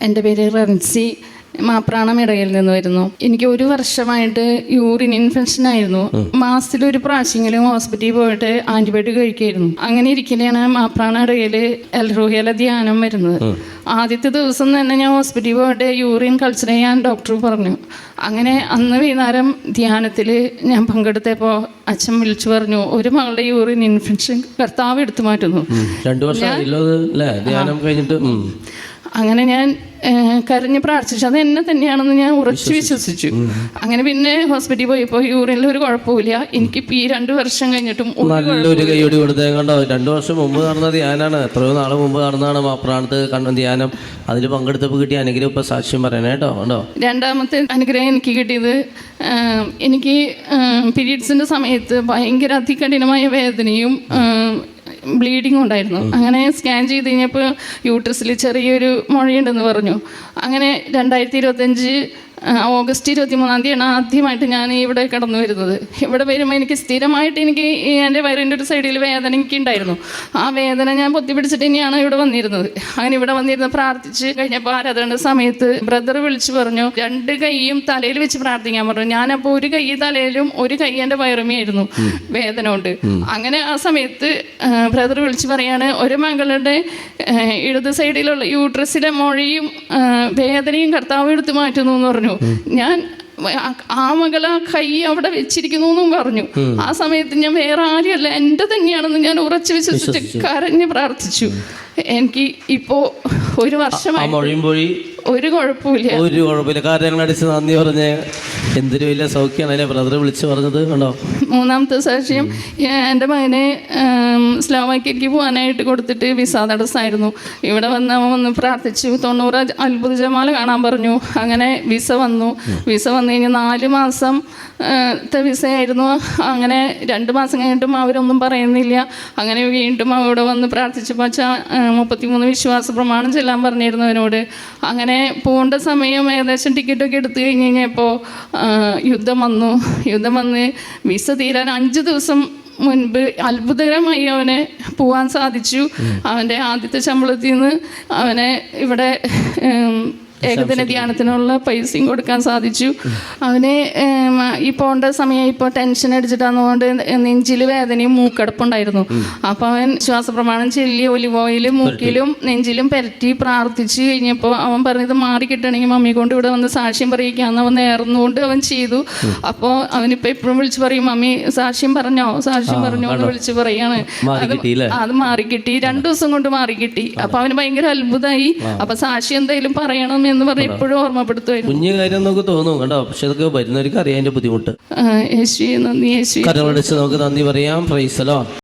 എൻ്റെ പേര് റൻസി, മാപ്രാണം ഇടയിൽ നിന്ന് വരുന്നു. എനിക്ക് 1 വർഷമായിട്ട് യൂറിൻ ഇൻഫെക്ഷൻ ആയിരുന്നു. മാസത്തിലൊരു പ്രാവശ്യമെങ്കിലും ഹോസ്പിറ്റലിൽ പോയിട്ട് ആൻറ്റിബയോട്ടിക് കഴിക്കായിരുന്നു. അങ്ങനെ ഇരിക്കലാണ് മാപ്രാണം ഇടയിൽ എൽറൂഹയിലെ ധ്യാനം വരുന്നത്. ആദ്യത്തെ ദിവസം തന്നെ ഞാൻ ഹോസ്പിറ്റലിൽ പോയിട്ട് യൂറിൻ കൾച്ചർ ചെയ്യാൻ ഡോക്ടർ പറഞ്ഞു. അങ്ങനെ അന്ന് വൈകുന്നേരം ധ്യാനത്തിൽ ഞാൻ പങ്കെടുത്തപ്പോൾ അച്ഛൻ വിളിച്ചു പറഞ്ഞു, ഒരു മകളുടെ യൂറിൻ ഇൻഫെക്ഷൻ കർത്താവ് എടുത്തു മാറ്റുന്നു. 2 വർഷം കഴിഞ്ഞിട്ട് അങ്ങനെ ഞാൻ കരഞ്ഞ് പ്രാർത്ഥിച്ചു. അത് എന്നെ തന്നെയാണെന്ന് ഞാൻ ഉറച്ചു വിശ്വസിച്ചു. അങ്ങനെ പിന്നെ ഹോസ്പിറ്റലിൽ പോയപ്പോൾ യൂറിനിൽ ഒരു കുഴപ്പമില്ല. എനിക്കിപ്പോൾ ഈ 2 വർഷം കഴിഞ്ഞിട്ടും നല്ലൊരു കൈയോടി കൊടുത്തേ കണ്ടോ. 2 വർഷം മുമ്പ് നടന്ന ധ്യാനാണ്, എത്രയോ നാൾ മുമ്പ് നടന്നതാണ് മാപ്രാണത്ത് കണ്ട ധ്യാനം. അതിൽ പങ്കെടുത്തപ്പോൾ കിട്ടിയ അനുഗ്രഹം ഇപ്പം സാക്ഷ്യം പറയണേ കേട്ടോ. കണ്ടോ, രണ്ടാമത്തെ അനുഗ്രഹം എനിക്ക് കിട്ടിയത്, എനിക്ക് പീരീഡ്സിൻ്റെ സമയത്ത് ഭയങ്കര അതികഠിനമായ വേദനയും ബ്ലീഡിങ്ങും ഉണ്ടായിരുന്നു. അങ്ങനെ സ്കാൻ ചെയ്ത് കഴിഞ്ഞപ്പോൾ യൂട്രസിൽ ചെറിയൊരു മുഴയുണ്ടെന്ന് പറഞ്ഞു. അങ്ങനെ 2025 ഓഗസ്റ്റ് 23 ആദ്യമായിട്ട് ഞാൻ ഇവിടെ കടന്നു വരുന്നത്. ഇവിടെ വരുമ്പോൾ എനിക്ക് സ്ഥിരമായിട്ട് എനിക്ക് എൻ്റെ വയറിൻ്റെ ഒരു സൈഡിൽ വേദന എനിക്ക് ഉണ്ടായിരുന്നു. ആ വേദന ഞാൻ പൊത്തിപ്പിടിച്ചിട്ട് തന്നെയാണ് ഇവിടെ വന്നിരുന്നത്. അങ്ങനെ ഇവിടെ വന്നിരുന്ന് പ്രാർത്ഥിച്ച് കഴിഞ്ഞപ്പോൾ ആരാധന സമയത്ത് ബ്രദർ വിളിച്ച് പറഞ്ഞു, 2 കൈയും തലയിൽ വെച്ച് പ്രാർത്ഥിക്കാൻ പറഞ്ഞു. ഞാനപ്പോൾ ഒരു കൈ തലയിലും ഒരു കൈ എൻ്റെ വയറുമയായിരുന്നു വേദന കൊണ്ട്. അങ്ങനെ ആ സമയത്ത് ബ്രദർ വിളിച്ച് പറയാണ്, ഒരു മകളുടെ ഇടത് സൈഡിലുള്ള യൂട്രസിലെ മുഴയും വേദനയും കർത്താവ് എടുത്ത് മാറ്റുന്നു എന്ന് പറഞ്ഞു. ഞാൻ ആ മകള കൈ അവിടെ വെച്ചിരിക്കുന്നു എന്നും പറഞ്ഞു. ആ സമയത്ത് ഞാൻ വേറെ ആരുമല്ല, എൻ്റെ തന്നെയാണെന്ന് ഞാൻ ഉറച്ചു വിശ്വസിച്ച് കരഞ്ഞ് പ്രാർത്ഥിച്ചു. എനിക്ക് ഇപ്പോ 1 വർഷമായി ഒരു കുഴപ്പമില്ല. കാര്യങ്ങളടിച്ച് നന്ദി പറഞ്ഞ് എന്തൊരു വലിയ സൗഖ്യമാണല്ലേ ബ്രദർ വിളിച്ച് പറഞ്ഞത്. കണ്ടോ, 3ാമത്തെ സാക്ഷ്യം, എൻ്റെ മകനെ സ്ലോവാക്യയ്ക്ക് പോകാനായിട്ട് കൊടുത്തിട്ട് വിസ തടസ്സമായിരുന്നു. ഇവിടെ വന്ന് പ്രാർത്ഥിച്ചു. 90 അത്ഭുത ജമാല കാണാൻ പറഞ്ഞു. അങ്ങനെ വിസ വന്നു കഴിഞ്ഞ് 4 മാസം വിസയായിരുന്നു. അങ്ങനെ 2 മാസം കഴിഞ്ഞിട്ടും അവരൊന്നും പറയുന്നില്ല. അങ്ങനെ വീണ്ടും അവിടെ വന്ന് പ്രാർത്ഥിച്ചപ്പോൾ 33 വിശ്വാസ പ്രമാണം ചെല്ലാൻ പറഞ്ഞിരുന്നു അവനോട്. അങ്ങനെ പോകേണ്ട സമയം ഏകദേശം ടിക്കറ്റൊക്കെ എടുത്തു കഴിഞ്ഞപ്പോൾ യുദ്ധം വന്ന് വിസ തീരാൻ 5 ദിവസം മുൻപ് അത്ഭുതകരമായി അവനെ പോകാൻ സാധിച്ചു. അവൻ്റെ ആദ്യത്തെ ശമ്പളത്തിൽ നിന്ന് അവനെ ഇവിടെ ഏകദിന ധ്യാനത്തിനുള്ള പൈസയും കൊടുക്കാൻ സാധിച്ചു. അവന് ഈ പോകേണ്ട സമയം ഇപ്പോൾ ടെൻഷൻ അടിച്ചിട്ടാന്നുകൊണ്ട് നെഞ്ചിൽ വേദനയും മൂക്കടപ്പുണ്ടായിരുന്നു. അപ്പോൾ അവൻ ശ്വാസപ്രമാണം ചൊല്ലി ഒലിവ് ഓയിൽ മൂക്കിലും നെഞ്ചിലും പുരട്ടി പ്രാർത്ഥിച്ച് കഴിഞ്ഞപ്പോൾ അവൻ പറഞ്ഞത് മാറി കിട്ടണമെങ്കിൽ മമ്മിയെ കൊണ്ട് ഇവിടെ വന്ന് സാക്ഷ്യം പറയിക്കാമെന്ന് അവൻ നേർന്നുകൊണ്ട് അവൻ ചെയ്തു. അപ്പോൾ അവനിപ്പോൾ എപ്പോഴും വിളിച്ച് പറയും, മമ്മി സാക്ഷ്യം പറഞ്ഞോ എന്ന് വിളിച്ച് പറയാണ്. അത് മാറിക്കിട്ടി, 2 ദിവസം കൊണ്ട് മാറിക്കിട്ടി. അപ്പോൾ അവന് ഭയങ്കര അത്ഭുതമായി. അപ്പോൾ സാക്ഷ്യം എന്തായാലും പറയണം എന്ന് പറഞ്ഞ് എപ്പോഴും ഓർമ്മപ്പെടുത്തുമായിരുന്നു. കുഞ്ഞു കാര്യം നമുക്ക് തോന്നും കേട്ടോ, പക്ഷെ അതൊക്കെ വരുന്നവർക്ക് അറിയാൻ ബുദ്ധിമുട്ട്. യേശുവേ നന്ദി, യേശുവേ. കരമടിച്ച് നമുക്ക് നന്ദി പറയാം. Praise the Lord.